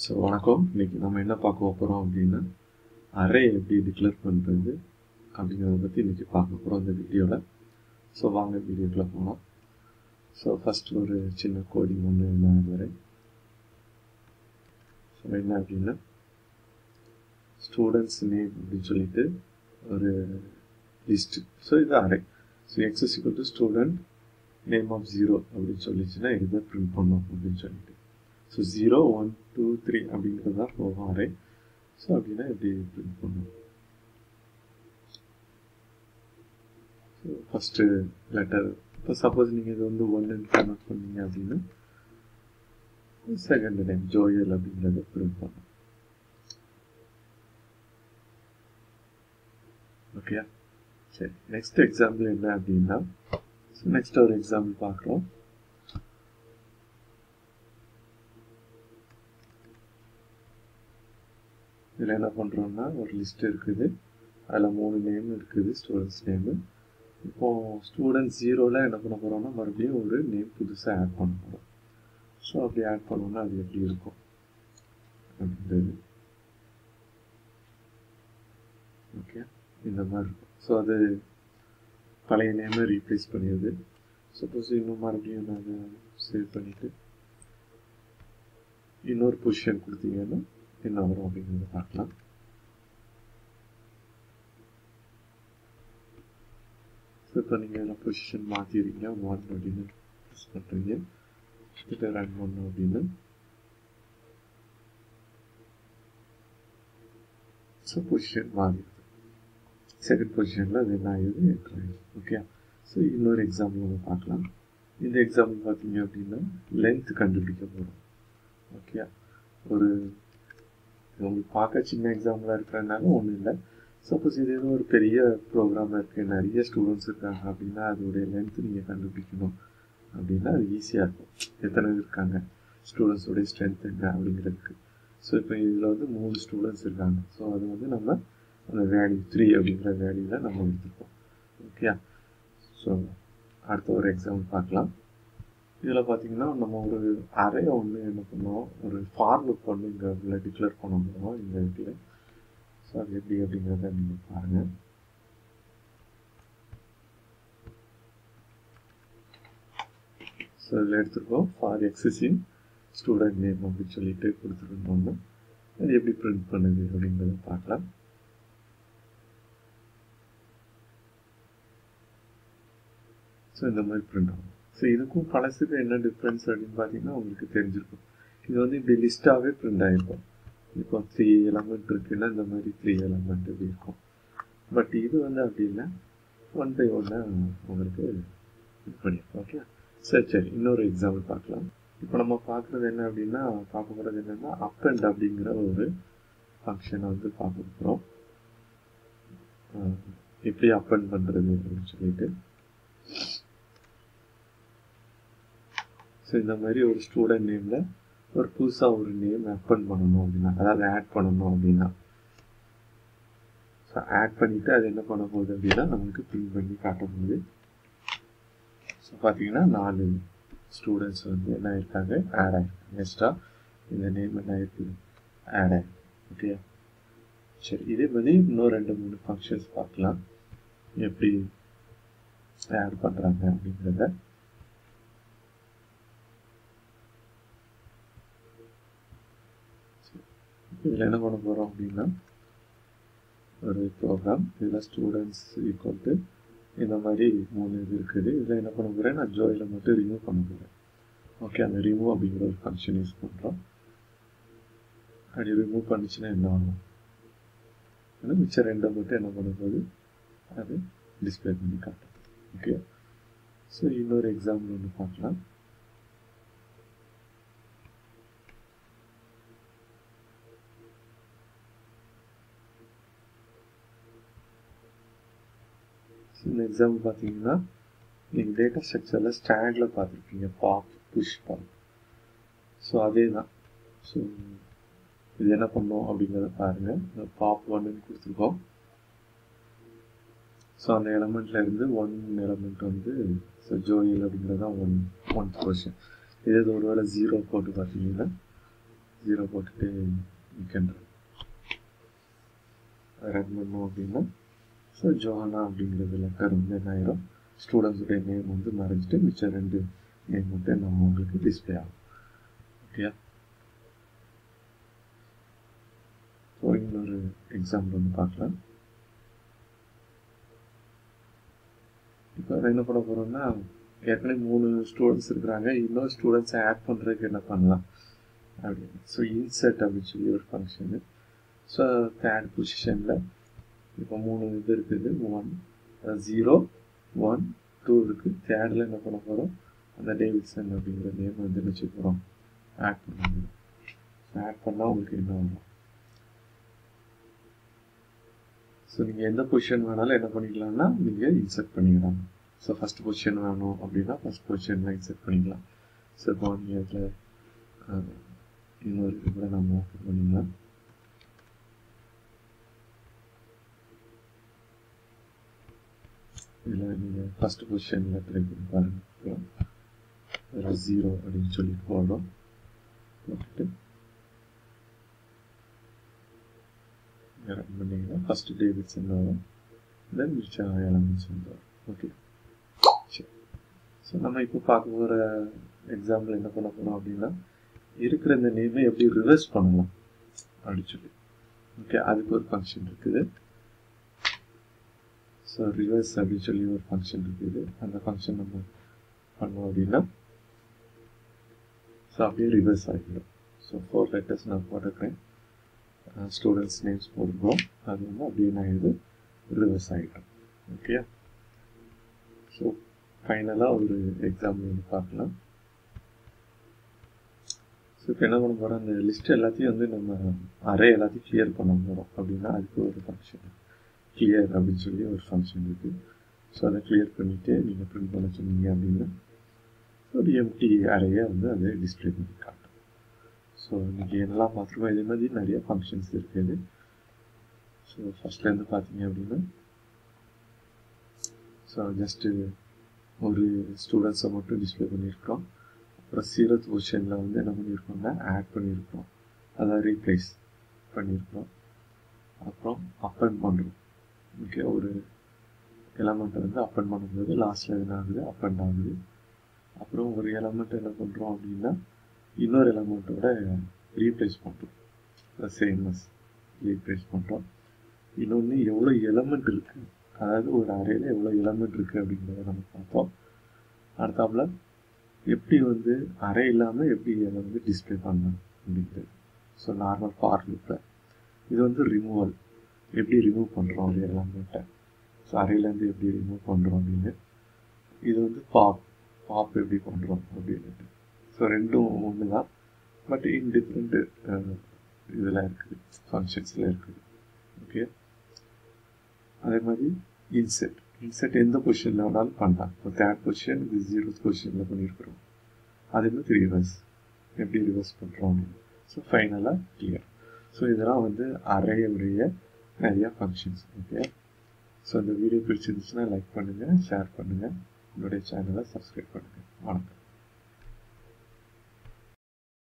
So வணக்கம். இன்றைக்கி நம்ம என்ன பார்க்க போகிறோம் அப்படின்னா அரே எப்படி டிக்ளேர் பண்ணுறது அப்படிங்கிறத பற்றி இன்றைக்கி பார்க்க போகிறோம் இந்த வீடியோவில். ஸோ வாங்க வீடியோக்குள்ளே போகலாம். ஸோ ஃபஸ்ட்டு ஒரு சின்ன கோடிங் ஒன்று நான் வரேன். ஸோ என்ன அப்படின்னா ஸ்டூடெண்ட்ஸ் நேம் அப்படின்னு சொல்லிட்டு ஒரு லிஸ்ட்டு. ஸோ இது array. So X is equal to student name of 0 அப்படின்னு சொல்லிச்சுன்னா இதுதான் பிரிண்ட் பண்ணோம் அப்படின்னு சொல்லிட்டு. ஸோ 0 1 2 3 அப்படிங்கிறது தான் போகும் அரே. ஸோ அப்படின்னா எப்படி பிரிண்ட் பண்ணுவோம். So first letter. இப்போ சப்போஸ் நீங்கள் இது வந்து 1 கன்வெர்ட் பண்ணீங்க அப்படின்னா செகண்ட் நேம் ஜோயல் அப்படிங்கிறத பிரிண்ட் பண்ணும். ஓகே, சரி. நெக்ஸ்ட் எக்ஸாம்பிள் என்ன அப்படின்னா, ஸோ நெக்ஸ்ட் ஒரு எக்ஸாம்பிள் பார்க்குறோம். இதில் என்ன பண்ணுறோம்னா ஒரு லிஸ்ட் இருக்குது, அதில் 3 நேம் இருக்குது, ஸ்டூடெண்ட்ஸ் நேமு. இப்போது ஸ்டூடெண்ட் 0ல் என்ன பண்ண போகிறோம்னா மறுபடியும் ஒரு நேம் புதுசாக ஆட் பண்ண போகிறோம். ஸோ அப்படி ஆட் பண்ணோம்னா அது எப்படி இருக்கும் அப்படின்றது. ஓகே, இந்த மாதிரி இருக்கும். ஸோ அது பழைய நேமை ரீப்ளேஸ் பண்ணிடுது. சப்போஸ் இன்னும் மறுபடியும் நான் அதை சேவ் பண்ணிவிட்டு இன்னொரு பொசிஷன் கொடுத்தீங்கன்னா என்ன வரும் அப்படிங்கிறத பார்க்கலாம். ஸோ இப்போ நீங்கள் எல்லாம் பொசிஷன் மாற்றிடுறீங்க. 1 அப்படின்னு ப்ரெஸ் பண்ணுறீங்க. கிட்ட ரன் பண்ணோம் அப்படின்னு ஸோ பொசிஷன் மாறிடுது. செகண்ட் பொசிஷனில் அது என்ன ஆகிடுது, என்ட்ரு ஆகிடுது. ஓகே, ஸோ இன்னொரு எக்ஸாம்பிள் நம்ம பார்க்கலாம். இந்த எக்ஸாம்பிள் பார்த்தீங்க அப்படின்னா லென்த் கண்டுபிடிக்க போகிறோம். ஓகே, ஒரு உங்களுக்கு பார்க்க சின்ன எக்ஸாம்பிளாக இருக்கிறதுனால ஒன்றும் இல்லை. சப்போஸ் இது ஏதோ ஒரு பெரிய ப்ரோக்ராம் இருக்குது, நிறைய ஸ்டூடெண்ட்ஸ் இருக்காங்க அப்படின்னா அதோடைய லென்த்து நீங்கள் கண்டுபிடிக்கணும் அப்படின்னா அது ஈஸியாக இருக்கும். எத்தனை இருக்காங்க, ஸ்டூடெண்ட்ஸோடைய ஸ்ட்ரென்த் என்ன அப்படிங்கிறதுக்கு. ஸோ இப்போ இதில் வந்து 3 ஸ்டூடெண்ட்ஸ் இருக்காங்க. ஸோ அது வந்து நம்ம அந்த வேல்யூ 3 அப்படிங்கிற வேல்யூவில் நம்ம எடுத்துருக்கோம். ஓகே, ஸோ அடுத்த ஒரு எக்ஸாம்பிள் பார்க்கலாம். இதில் பார்த்தீங்கன்னா நம்ம ஒரு அரே ஒன்று என்ன பண்ணுவோம், ஒரு ஃபார் லூப் ஒன்று இங்கே இதில் டிக்ளேர் பண்ண போகிறோம் இந்த இதில். ஸோ அது எப்படி அப்படிங்கிறத நீங்கள் பாருங்கள். ஸோ இதில் எடுத்துருக்கோம் ஃபார் எக்ஸிஸ்டிங் ஸ்டூடெண்ட் நேம் அப்படின்னு சொல்லிட்டு கொடுத்துருந்தோம்னா அது எப்படி பிரிண்ட் பண்ணுது அப்படிங்கிறத பார்க்கலாம். ஸோ இந்த மாதிரி பிரிண்ட் ஆகும். ஸோ இதுக்கும் பழசுக்கும் என்ன டிஃப்ரென்ஸ் அப்படின்னு பார்த்தீங்கன்னா உங்களுக்கு தெரிஞ்சிருக்கும். இது வந்து இப்படி லிஸ்ட்டாகவே பிரிண்ட் ஆகிருக்கும். இப்போ 3 எலமெண்ட் இருக்குன்னா இந்த மாதிரி 3 எலமெண்ட் இப்படி இருக்கும். பட் இது வந்து அப்படி இல்லை, 1 by 1 உங்களுக்கு இது பண்ணியிருக்கோம். ஓகே, சரி இன்னொரு எக்ஸாம்பிள் பார்க்கலாம். இப்போ நம்ம பார்க்குறது என்ன அப்படின்னா, பார்க்க போகிறது என்னென்னா அப்பெண்ட் அப்படிங்கிற ஒரு ஃபங்க்ஷனை வந்து பார்க்க போகிறோம். எப்படி அப்பெண்ட் பண்ணுறது அப்படின்னு சொல்லிட்டு. ஸோ இந்த மாதிரி ஒரு ஸ்டூடெண்ட் நேமில் ஒரு புதுசாக ஒரு நேம் அப்பெண்ட் பண்ணணும் அப்படின்னா, அதாவது ஆட் பண்ணணும் அப்படின்னா, ஸோ ஆட் பண்ணிவிட்டு அது என்ன பண்ண போகுது அப்படின்னா நமக்கு பிரிண்ட் பண்ணி காட்டும் போது. ஸோ பார்த்தீங்கன்னா 4 ஸ்டூடெண்ட்ஸ் வந்து என்ன ஆயிருக்காங்க, ஆட் ஆகிருக்காங்க. நெக்ஸ்ட்டாக இந்த நேம் என்ன ஆயிருக்குது, ஆட் ஆகிருக்கு. ஓகே, சரி. இதே மாதிரி இன்னும் 2-3 ஃபங்க்ஷன்ஸ் பார்க்கலாம் எப்படி ஆட் பண்ணுறாங்க அப்படிங்கிறத. இதில் என்ன பண்ண போகிறோம் அப்படின்னா ஒரு ப்ரோக்ராம். இதில் ஸ்டூடெண்ட்ஸ் ஈக்குவல் டு இந்த மாதிரி 3 இது இருக்குது. இதில் என்ன பண்ண போகிறேன், நான் ஜோயில் மட்டும் ரிமூவ் பண்ண போகிறேன். ஓகே, அந்த ரிமூவ் அப்படிங்கிற ஒரு ஃபங்க்ஷன் யூஸ் பண்ணுறோம். அப்படி ரிமூவ் பண்ணிச்சுன்னா என்ன ஆகும், ஆனால் மிச்சம் 2 மட்டும் என்ன பண்ண போகுது, அது டிஸ்பிளே பண்ணி காட்டும். ஓகே, ஸோ இன்னொரு எக்ஸாம்பிள் ஒன்று பார்க்கலாம். இந்த எக்ஸாம்பிள் பார்த்தீங்கன்னா நீங்கள் டேட்டா ஸ்ட்ரக்சரில் ஸ்டாண்டில் பார்த்துருப்பீங்க, பாப், புஷ், பாப். ஸோ அதே தான். ஸோ இது என்ன பண்ணோம் அப்படிங்கிறத பாருங்கள். பாப் 1ன்னு கொடுத்துருக்கோம். ஸோ அந்த எலமெண்ட்லேருந்து 1 எலமெண்ட் வந்து ஸோ ஜோயல் அப்படிங்கிறது தான் 1 பொசிஷன். இதே ஒரு வேளை 0 போட்டு பார்த்தீங்கன்னா 0 போட்டுட்டு you can ரன் பண்ணோம் அப்படின்னா ஸோ ஜோஹானா அப்படிங்கிறது லெட்டர் வந்து என்ன ஆயிரும், ஸ்டூடெண்ட்ஸுடைய நேம் வந்து மறைஞ்சிட்டு மிச்சம் 2 நேம் மட்டும் நம்ம உங்களுக்கு டிஸ்பிளே ஆகும். ஓகேயா? ஸோ இன்னொரு எக்ஸாம்பிள் வந்து பார்க்கலாம். இப்போ என்ன பண்ண போகிறோம்னா, ஏற்கனவே 3 ஸ்டூடெண்ட்ஸ் இருக்கிறாங்க, இன்னொரு ஸ்டூடெண்ட்ஸை ஆட் பண்ணுறதுக்கு என்ன பண்ணலாம் அப்படின்னு. ஸோ இன்சர்ட் அப்படின்னு சொல்லி ஒரு ஃபங்க்ஷனு. ஸோ தேர்ட் பொசிஷனில் இப்போ 3 இது இருக்குது, 1 0 1 2 இருக்குது. தேர்டில் என்ன பண்ண போகிறோம், அந்த டேவிட்சன் அப்படிங்கிற நேம் வந்து என்ன செய்ய போகிறோம், ஆட் பண்ண முடியும். ஆட் பண்ணால் உங்களுக்கு என்ன வரும், ஸோ நீங்கள் எந்த பொசிஷன் வேணாலும் என்ன பண்ணிக்கலாம்னா நீங்கள் இன்சர்ட் பண்ணிக்கலாம். ஸோ ஃபஸ்ட் பொசிஷன் வேணும் அப்படின்னா ஃபஸ்ட் பொசிஷனில் இன்சர்ட் பண்ணிக்கலாம். ஸோ இப்போ நீங்கள் அதில் இன்னொரு இது கூட நம்ம ஓப்பன் பண்ணிக்கலாம். இதில் நீங்கள் ஃபஸ்ட் பொசிஷனில் ட்ரை பண்ணி பாருங்கள். அதில் 0 அப்படின்னு சொல்லிட்டு போடுறோம். போட்டுட்டு ரன் பண்ணிங்கன்னா ஃபஸ்ட்டு டேவிட்சன் வரும், தென் மிச்சம் எலமெண்ட்ஸ் வந்து வரும். ஓகே, சரி. ஸோ நம்ம இப்போ பார்க்க போகிற எக்ஸாம்பிள் என்ன பண்ண போகிறோம் அப்படின்னா, இருக்கிற இந்த நேமை எப்படி ரிவர்ஸ் பண்ணலாம் அப்படின்னு சொல்லி. ஓகே, அதுக்கு ஒரு ஃபங்க்ஷன் இருக்குது. ஸோ ரிவர்ஸ் அப்படின்னு சொல்லி ஒரு ஃபங்க்ஷன் இருக்குது. அந்த ஃபங்க்ஷன் நம்ம பண்ணோம் அப்படின்னா ஸோ அப்படியே ரிவர்ஸ் ஆகிடும். ஸோ 4 லெட்டர்ஸ் நான் போட்டுக்கிறேன், ஸ்டூடெண்ட்ஸ் நேம்ஸ் போட்டுருக்கோம், அது வந்து அப்படியே நான் இது ரிவர்ஸ் ஆகிட்டோம். ஓகே, ஸோ ஃபைனலாக ஒரு எக்ஸாம்பிள் வந்து பார்க்கலாம். ஸோ இப்போ என்ன பண்ண போகிறோம், அந்த லிஸ்ட் எல்லாத்தையும் வந்து நம்ம அரே எல்லாத்தையும் கிளியர் பண்ண போகிறோம் அப்படின்னா அதுக்கு ஒரு ஃபங்க்ஷன் கிளியர் அப்படின்னு சொல்லி ஒரு ஃபங்க்ஷன் இருக்குது. ஸோ அதை கிளியர் பண்ணிவிட்டு நீங்கள் பிரிண்ட் பண்ண சொன்னீங்க அப்படின்னா ஒரு எம்டி அரேயை வந்து அதை டிஸ்பிளே பண்ணி காட்டும். ஸோ இன்றைக்கி என்னெல்லாம் பார்த்துருக்கோம், இதே மாதிரி நிறைய ஃபங்க்ஷன்ஸ் இருக்குது. ஸோ ஃபஸ்ட்லேருந்து பார்த்தீங்க அப்படின்னா ஸோ ஜஸ்ட்டு ஒரு ஸ்டூடெண்ட்ஸை மட்டும் டிஸ்பிளே பண்ணியிருக்கிறோம். அப்புறம் 0th பொசிஷனில் வந்து என்ன பண்ணியிருக்கோம்னா ஆட் பண்ணியிருக்கிறோம், அதான் ரீப்ளேஸ் பண்ணியிருக்கிறோம். அப்புறம் அப்பன் பண்ணுறோம். ஓகே, ஒரு எலமெண்ட்டை வந்து அப்பன் பண்ணும்போது லாஸ்ட்டில் என்ன ஆகுது, அப்பன் ஆகுது. அப்புறம் ஒரு எலமெண்ட் என்ன பண்ணுறோம் அப்படின்னா இன்னொரு எலமெண்ட்டோட ரீப்ளேஸ் பண்ணுறோம், சேம்னஸ் ரீப்ளேஸ் பண்ணுறோம். இன்னொன்று எவ்வளோ எலமெண்ட் இருக்குது, அதாவது ஒரு அரேல எவ்வளோ எலமெண்ட் இருக்குது அப்படிங்கிறத நம்ம பார்த்தோம். அடுத்தாப்புல எப்படி வந்து அரே இல்லாமல் எப்படி அதை வந்து டிஸ்பிளே பண்ணலாம் அப்படிங்கிறது. ஸோ நார்மல் ஃபார் லூப்பில் இது வந்து ரிமூவல், எப்படி ரிமூவ் பண்ணுறோம் ஒரு எலமெண்ட்டை, ஸோ அரேலேருந்து எப்படி ரிமூவ் பண்ணுறோம் அப்படின்னு. இது வந்து பாப் எப்படி பண்ணுறோம் அப்படின்ட்டு. ஸோ ரெண்டும் ஒன்று தான், பட் இன் டிஃப்ரெண்ட்டு இதில் இருக்குது, ஃபங்க்ஷன்ஸில் இருக்குது. ஓகே, அதே மாதிரி இன்செட் எந்த பொசிஷனில் வேணாலும் பண்ணலாம். இப்போ தேர்ட் பொசிஷன் இது 0th பொசிஷனில் பண்ணியிருக்கிறோம், அதே மாதிரி ரிவர்ஸ் எப்படி ரிவர்ஸ் பண்ணுறோம் அப்படின்னு. ஸோ ஃபைனலாக கிளியர். ஸோ இதெல்லாம் வந்து அரேயுடைய நிறையா ஃபங்க்ஷன்ஸ். ஓகே, ஸோ இந்த வீடியோ பிடிச்சிருந்துச்சுன்னா லைக் பண்ணுங்கள், ஷேர் பண்ணுங்கள், என்னுடைய சேனலை சப்ஸ்கிரைப் பண்ணுங்கள். வணக்கம்.